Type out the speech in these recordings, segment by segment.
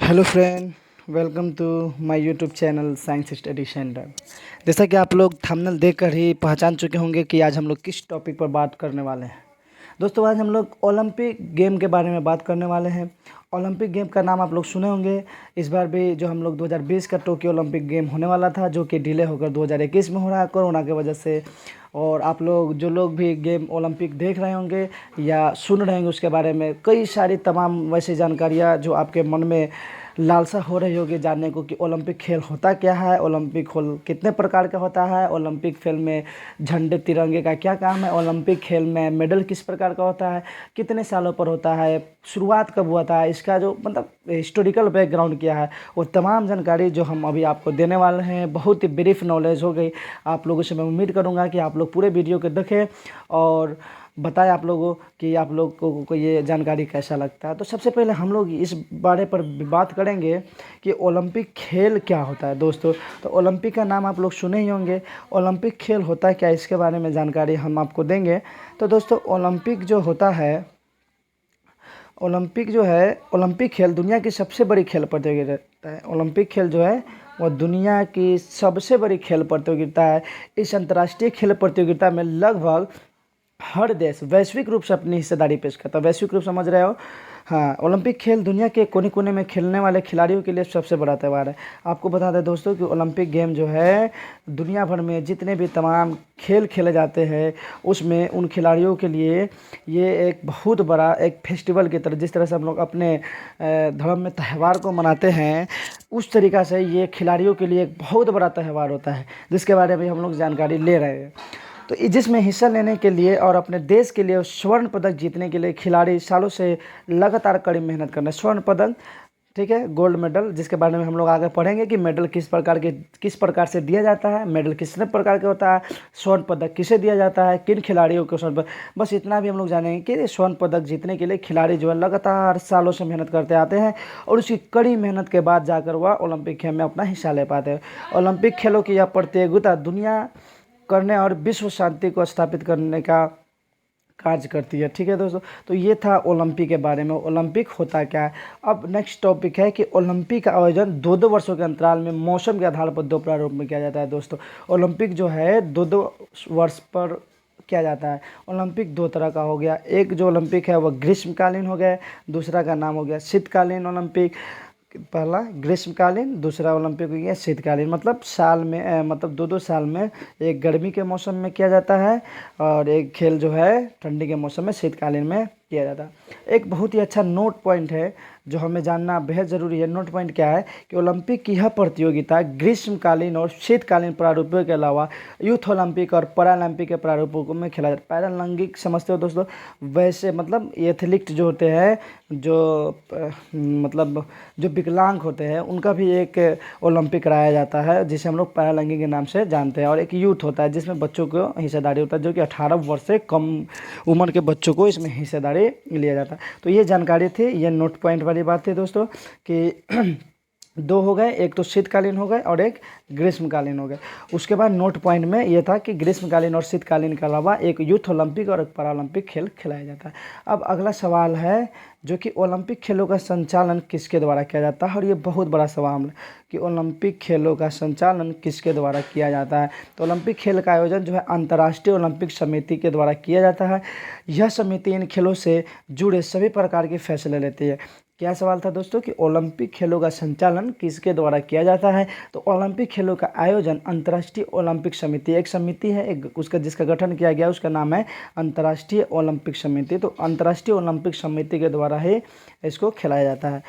Hello friend, welcome to my YouTube channel science study centre. जैसा कि आप लोग थंबनेल देखकर ही पहचान चुके होंगे कि आज हम लोग किस टॉपिक पर बात करने वाले हैं। दोस्तों, आज हम लोग ओलंपिक गेम के बारे में बात करने वाले हैं। ओलंपिक गेम का नाम आप लोग सुने होंगे। इस बार भी जो हम लोग 2020 का टोक्यो ओलंपिक गेम होने वाला था, जो कि डिले होकर 2021 में हो रहा है कोरोना की वजह से। और आप लोग जो लोग भी गेम ओलंपिक देख रहे होंगे या सुन रहे होंगे, उसके बारे में कई सारी तमाम वैसी जानकारियाँ जो आपके मन में लालसा हो रही होगी जानने को कि ओलंपिक खेल होता क्या है, ओलंपिक खेल कितने प्रकार का होता है, ओलंपिक खेल में झंडे तिरंगे का क्या काम है, ओलंपिक खेल में मेडल किस प्रकार का होता है, कितने सालों पर होता है, शुरुआत कब हुआ था, इसका जो मतलब हिस्टोरिकल बैकग्राउंड क्या है, वो तमाम जानकारी जो हम अभी आपको देने वाले हैं। बहुत ही ब्रीफ नॉलेज हो गई आप लोगों से। मैं उम्मीद करूँगा कि आप लोग पूरे वीडियो को देखें और बताएं आप लोगों कि आप लोगों को ये जानकारी कैसा लगता है। तो सबसे पहले हम लोग इस बारे पर बात करेंगे कि ओलंपिक खेल क्या होता है। दोस्तों, तो ओलंपिक का नाम आप लोग सुने ही होंगे। ओलंपिक खेल होता है क्या, इसके बारे में जानकारी हम आपको देंगे। तो दोस्तों, ओलंपिक जो होता है, ओलंपिक जो है, ओलंपिक खेल दुनिया की सबसे बड़ी खेल प्रतियोगिता है। ओलंपिक खेल जो है वह दुनिया की सबसे बड़ी खेल प्रतियोगिता है। इस अंतर्राष्ट्रीय खेल प्रतियोगिता में लगभग हर देश वैश्विक रूप से अपनी हिस्सेदारी पेश करता है। वैश्विक रूप समझ रहे हो? हाँ, ओलंपिक खेल दुनिया के कोने कोने में खेलने वाले खिलाड़ियों के लिए सबसे बड़ा त्यौहार है। आपको बता दें दोस्तों कि ओलंपिक गेम जो है दुनिया भर में जितने भी तमाम खेल खेले जाते हैं, उसमें उन खिलाड़ियों के लिए ये एक बहुत बड़ा एक फेस्टिवल की तरह, जिस तरह से हम लोग अपने धर्म में त्यौहार को मनाते हैं, उस तरीक़ा से ये खिलाड़ियों के लिए एक बहुत बड़ा त्यौहार होता है, जिसके बारे में हम लोग जानकारी ले रहे हैं। तो जिसमें हिस्सा लेने के लिए और अपने देश के लिए स्वर्ण पदक जीतने के लिए खिलाड़ी सालों से लगातार कड़ी मेहनत करना है। स्वर्ण पदक, ठीक है, गोल्ड मेडल, जिसके बारे में हम लोग आगे पढ़ेंगे कि मेडल किस प्रकार से दिया जाता है, मेडल कितने प्रकार के होता है, स्वर्ण पदक किसे दिया जाता है, किन खिलाड़ियों को स्वर्ण पदक। बस इतना भी हम लोग जानेंगे कि स्वर्ण पदक जीतने के लिए खिलाड़ी जो है लगातार सालों से मेहनत करते आते हैं और उसकी कड़ी मेहनत के बाद जाकर वह ओलंपिक खेल में अपना हिस्सा ले पाते हैं। ओलंपिक खेलों की यह प्रतियोगिता दुनिया करने और विश्व शांति को स्थापित करने का कार्य करती है। ठीक है दोस्तों, तो ये था ओलंपिक के बारे में। ओलंपिक होता क्या है। अब नेक्स्ट टॉपिक है कि ओलंपिक का आयोजन 2-2 वर्षों के अंतराल में मौसम के आधार पर 2 प्रारूप में किया जाता है। दोस्तों, ओलंपिक जो है 2-2 वर्ष पर किया जाता है। ओलंपिक 2 तरह का हो गया। एक जो ओलंपिक है वह ग्रीष्मकालीन हो गया, दूसरा का नाम हो गया शीतकालीन ओलंपिक। पहला ग्रीष्मकालीन, दूसरा ओलंपिक हो गया शीतकालीन। मतलब साल में मतलब 2-2 साल में एक गर्मी के मौसम में किया जाता है और एक खेल जो है ठंडी के मौसम में शीतकालीन में किया जाता है। एक बहुत ही अच्छा नोट पॉइंट है जो हमें जानना बेहद ज़रूरी है। नोट पॉइंट क्या है कि ओलंपिक की यह प्रतियोगिता ग्रीष्मकालीन और शीतकालीन प्रारूपों के अलावा यूथ ओलंपिक और पैरालंपिक के प्रारूपों में खेला जाता है। पैरालंपिक समझते हो दोस्तों, वैसे मतलब एथलीट जो होते हैं, जो मतलब जो विकलांग होते हैं, उनका भी एक ओलंपिक कराया जाता है जिसे हम लोग पैरालंपिक के नाम से जानते हैं। और एक यूथ होता है जिसमें बच्चों को हिस्सेदारी होता है, जो कि 18 वर्ष से कम उम्र के बच्चों को इसमें हिस्सेदारी लिया जाता है। तो ये जानकारी थी, ये नोट पॉइंट वाली बात थी दोस्तों कि 2 हो गए, एक तो शीतकालीन हो गए और एक ग्रीष्मकालीन हो गए। उसके बाद नोट पॉइंट में ये था कि ग्रीष्मकालीन और शीतकालीन के अलावा एक यूथ ओलंपिक और एक पैरालंपिक खेल खिलाया जाता है। अब अगला सवाल है जो कि ओलंपिक खेलों का संचालन किसके द्वारा किया जाता है। और ये बहुत बड़ा सवाल है कि ओलंपिक खेलों का संचालन किसके द्वारा किया जाता है। तो ओलंपिक खेल का आयोजन जो है अंतर्राष्ट्रीय ओलंपिक समिति के द्वारा किया जाता है। यह समिति इन खेलों से जुड़े सभी प्रकार के फैसले लेती है। क्या सवाल था दोस्तों कि ओलंपिक खेलों का संचालन किसके द्वारा किया जाता है। तो ओलंपिक खेलों का आयोजन अंतर्राष्ट्रीय ओलंपिक समिति, एक समिति है, एक उसका जिसका गठन किया गया, उसका नाम है अंतर्राष्ट्रीय ओलंपिक समिति। तो अंतर्राष्ट्रीय ओलंपिक समिति के द्वारा ही इसको खिलाया जाता है।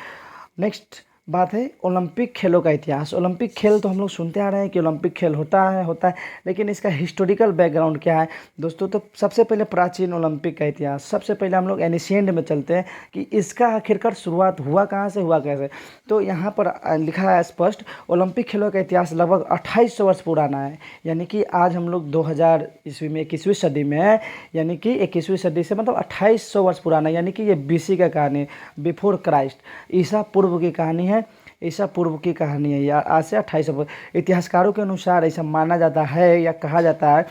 नेक्स्ट बात है ओलंपिक खेलों का इतिहास। ओलंपिक खेल तो हम लोग सुनते आ रहे हैं कि ओलंपिक खेल होता है, लेकिन इसका हिस्टोरिकल बैकग्राउंड क्या है दोस्तों। तो सबसे पहले प्राचीन ओलंपिक का इतिहास, सबसे पहले हम लोग एनिशिएंट में चलते हैं कि इसका आखिरकार शुरुआत हुआ कहाँ से, हुआ कैसे। तो यहाँ पर लिखा है स्पष्ट, ओलंपिक खेलों का इतिहास लगभग 2800 वर्ष पुराना है। यानी कि आज हम लोग 2000 ईस्वी में 21वीं सदी में है, यानी कि 21वीं सदी से मतलब 2800 वर्ष पुराना, यानी कि ये BC का कहानी, बिफोर क्राइस्ट, ईसा पूर्व की कहानी है। ईसा पूर्व की कहानी है, या आज से 2800। इतिहासकारों के अनुसार ऐसा माना जाता है या कहा जाता है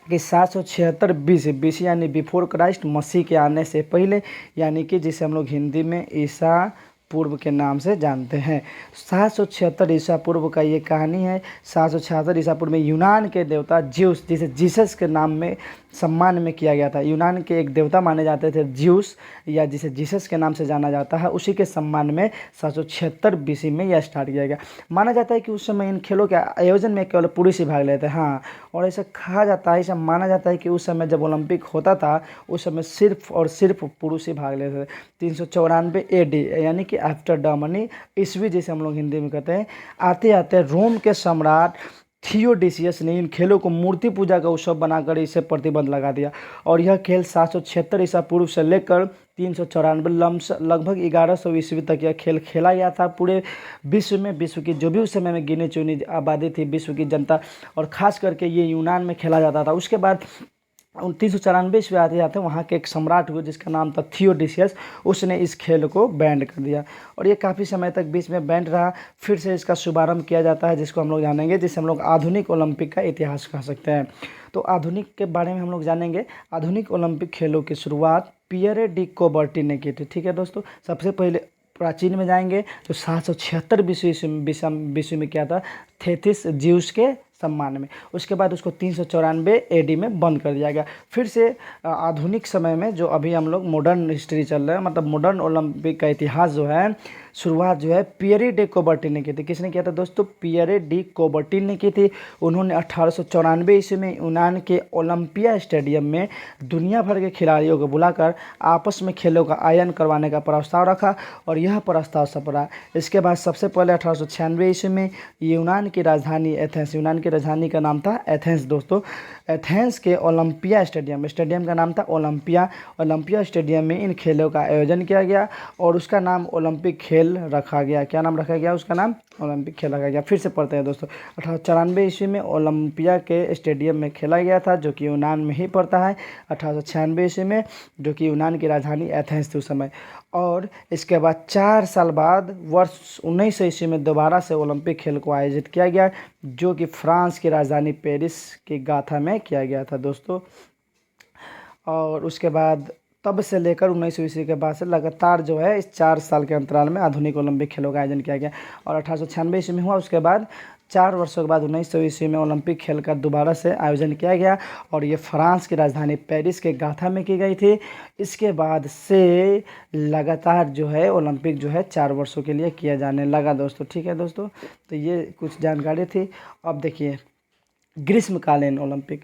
कि 776 BC यानी बिफोर क्राइस्ट, मसीह के आने से पहले, यानी कि जिसे हम लोग हिंदी में ईसा पूर्व के नाम से जानते हैं। 776 ईसा पूर्व का ये कहानी है। 776 ईसा पूर्व में यूनान के देवता ज्यूस, जिसे जीसस के नाम में सम्मान में किया गया था। यूनान के एक देवता माने जाते थे ज्यूस, या जिसे जीसस के नाम से जाना जाता है, उसी के सम्मान में 776 बीसी में यह स्टार्ट किया गया। माना जाता है कि उस समय इन खेलों के आयोजन में केवल पुरुष ही भाग लेते हैं। हाँ, और ऐसा कहा जाता है, ऐसा माना जाता है कि उस समय जब ओलंपिक होता था उस समय सिर्फ और सिर्फ पुरुष ही भाग लेते थे। 394 AD यानी कि आफ्टर डमनी ईस्वी, जिसे हम लोग हिंदी में कहते हैं, आते आते रोम के सम्राट थियोडिसियस ने इन खेलों को मूर्ति पूजा का उत्सव बनाकर इसे प्रतिबंध लगा दिया, और यह खेल 776 ईसा पूर्व से लेकर 394 लगभग 1100 ईस्वी तक यह खेल खेला गया था पूरे विश्व में। विश्व की जो भी उस समय में गिनी चुनी आबादी थी, विश्व की जनता, और ख़ास करके ये यूनान में खेला जाता था। उसके बाद 394 ईस्वी आते जाते वहाँ के एक सम्राट हुए जिसका नाम था थियोडिसियस, उसने इस खेल को बैंड कर दिया, और ये काफ़ी समय तक बीच में बैंड रहा। फिर से इसका शुभारंभ किया जाता है, जिसको हम लोग जानेंगे, जिसे हम लोग आधुनिक ओलंपिक का इतिहास कह सकते हैं। तो आधुनिक के बारे में हम लोग जानेंगे। आधुनिक ओलंपिक खेलों की शुरुआत पियरे डी कोबर्टी ने की थी। ठीक है दोस्तों, सबसे पहले प्राचीन में जाएंगे तो 776 बीसी में क्या था, थेथिस ज्यूस के सम्मान में। उसके बाद उसको 394 AD में बंद कर दिया गया। फिर से आधुनिक समय में जो अभी हम लोग मॉडर्न हिस्ट्री चल रहा है, मतलब मॉडर्न ओलंपिक का इतिहास जो है, शुरुआत जो है पियरे डी कोबर्टी ने की थी। किसने किया था दोस्तों? पियरे डी कोबर्टी ने की थी। उन्होंने 1894 ईस्वी में यूनान के ओलंपिया स्टेडियम में दुनिया भर के खिलाड़ियों को बुलाकर आपस में खेलों का आयोजन करवाने का प्रस्ताव रखा, और यह प्रस्ताव सफल रहा। इसके बाद सबसे पहले 1896 ईस्वी में यूनान की राजधानी एथेंस, यूनान की राजधानी का नाम था एथेंस दोस्तों, एथेंस के ओलंपिया स्टेडियम का नाम था ओलंपिया स्टेडियम में इन खेलों का आयोजन किया गया, और उसका नाम ओलंपिक खेल रखा गया। क्या नाम रखा गया? उसका नाम ओलंपिक खेल रखा गया। फिर से पढ़ते हैं दोस्तों, 1894 ईस्वी में ओलंपिया के स्टेडियम में खेला गया था, जो कि यूनान में ही पड़ता है। 1896 ईस्वी में, जो कि यूनान की राजधानी एथेंस थी उस समय। और इसके बाद 4 साल बाद वर्ष 1900 ईस्वी में दोबारा से ओलंपिक खेल को आयोजित किया गया, जो कि फ्रांस की राजधानी पेरिस की गाथा में किया गया था दोस्तों। और उसके बाद तब से लेकर 1900 ईस्वी के बाद से लगातार जो है इस 4 साल के अंतराल में आधुनिक ओलंपिक खेलों का आयोजन किया गया, और 1896 ईस्वी में हुआ। उसके बाद 4 वर्षों के बाद 1900 ईस्वी में ओलंपिक खेल का दोबारा से आयोजन किया गया, और ये फ्रांस की राजधानी पेरिस के गाथा में की गई थी। इसके बाद से लगातार जो है ओलंपिक जो है 4 वर्षों के लिए किया जाने लगा दोस्तों। ठीक है दोस्तों, तो ये कुछ जानकारी थी। अब देखिए ग्रीष्मकालीन ओलंपिक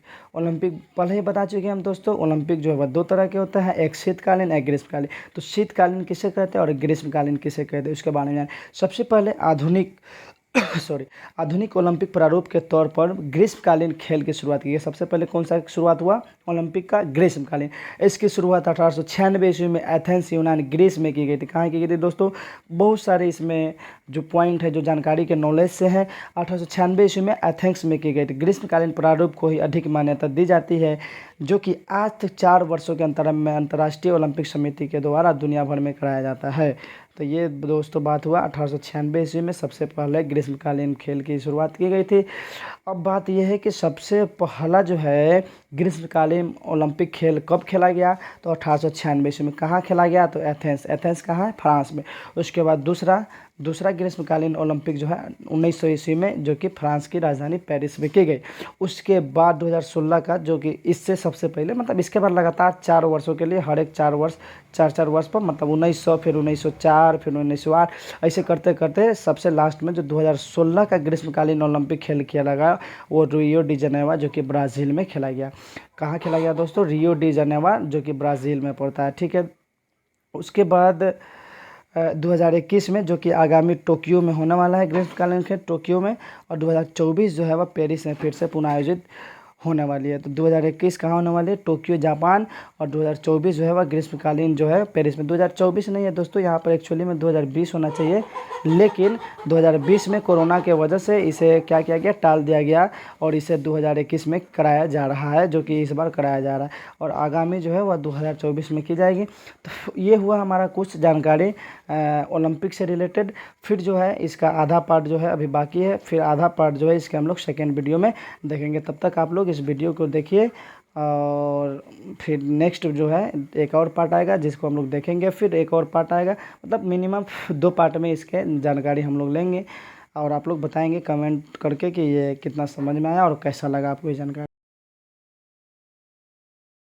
पहले ही बता चुके हैं हम दोस्तों। ओलंपिक जो है वह 2 तरह के होता है, एक शीतकालीन, एक ग्रीष्मकालीन। तो शीतकालीन किसे कहते हैं और ग्रीष्मकालीन किसे कहते हैं, उसके बारे में जानें। सबसे पहले आधुनिक ओलंपिक प्रारूप के तौर पर ग्रीष्मकालीन खेल की शुरुआत की गई। सबसे पहले कौन सा शुरुआत हुआ ओलंपिक का? ग्रीष्मकालीन। इसकी शुरुआत 1896 ईस्वी में एथेंस यूनान ग्रीस में की गई थी। कहाँ की गई थी दोस्तों? बहुत सारे इसमें जो पॉइंट है, जो जानकारी के नॉलेज से है, 1896 ईस्वी में एथेंस में की गई थी। ग्रीष्मकालीन प्रारूप को ही अधिक मान्यता दी जाती है, जो कि आज तक 4 वर्षों के अंतराल में अंतर्राष्ट्रीय ओलंपिक समिति के द्वारा दुनिया भर में कराया जाता है। तो ये दोस्तों बात हुआ 1896 ईस्वी में सबसे पहले ग्रीष्मकालीन खेल की शुरुआत की गई थी। अब बात यह है कि सबसे पहला जो है ग्रीष्मकालीन ओलंपिक खेल कब खेला गया? तो 1896 ईस्वी में। कहाँ खेला गया? तो एथेंस कहाँ है? फ्रांस में। उसके बाद दूसरा ग्रीष्मकालीन ओलंपिक जो है 1900 ईस्वी में, जो कि फ्रांस की राजधानी पेरिस में की गई। उसके बाद 2016 का, जो कि इससे सबसे पहले, मतलब इसके बाद लगातार 4 वर्षों के लिए, हर एक 4 वर्ष पर, मतलब 1900, फिर 1904, फिर 1908, ऐसे करते करते सबसे लास्ट में जो 2016 का ग्रीष्मकालीन ओलंपिक खेल किया लगा, वो रियो डी जनेवा, जो कि ब्राज़ील में खेला गया। कहाँ खेला गया दोस्तों? रियो डी जनेवा, जो कि ब्राज़ील में पड़ता है। ठीक है, उसके बाद 2021 में, जो कि आगामी टोक्यो में होने वाला है ग्रीष्मकालीन खेल, टोक्यो में, और 2024 जो है वह पेरिस में फिर से पुनः आयोजित होने वाली है। तो 2021 कहाँ होने वाली है? टोक्यो जापान, और 2024 जो है वह ग्रीष्मकालीन जो है पेरिस में। 2024 नहीं है दोस्तों, यहाँ पर एक्चुअली में 2020 होना चाहिए, लेकिन 2020 में कोरोना के वजह से इसे क्या किया गया? टाल दिया गया, और इसे 2021 में कराया जा रहा है, जो कि इस बार कराया जा रहा है, और आगामी जो है वह 2024 में की जाएगी। तो ये हुआ हमारा कुछ जानकारी ओलंपिक से रिलेटेड। फिर जो है इसका आधा पार्ट जो है अभी बाकी है, फिर आधा पार्ट जो है इसके हम लोग सेकेंड वीडियो में देखेंगे। तब तक आप लोग इस वीडियो को देखिए और फिर नेक्स्ट जो है एक और पार्ट आएगा जिसको हम लोग देखेंगे, फिर एक और पार्ट आएगा, मतलब मिनिमम 2 पार्ट में इसके जानकारी हम लोग लेंगे और आप लोग बताएंगे कमेंट करके कि ये कितना समझ में आया और कैसा लगा आपको ये जानकारी।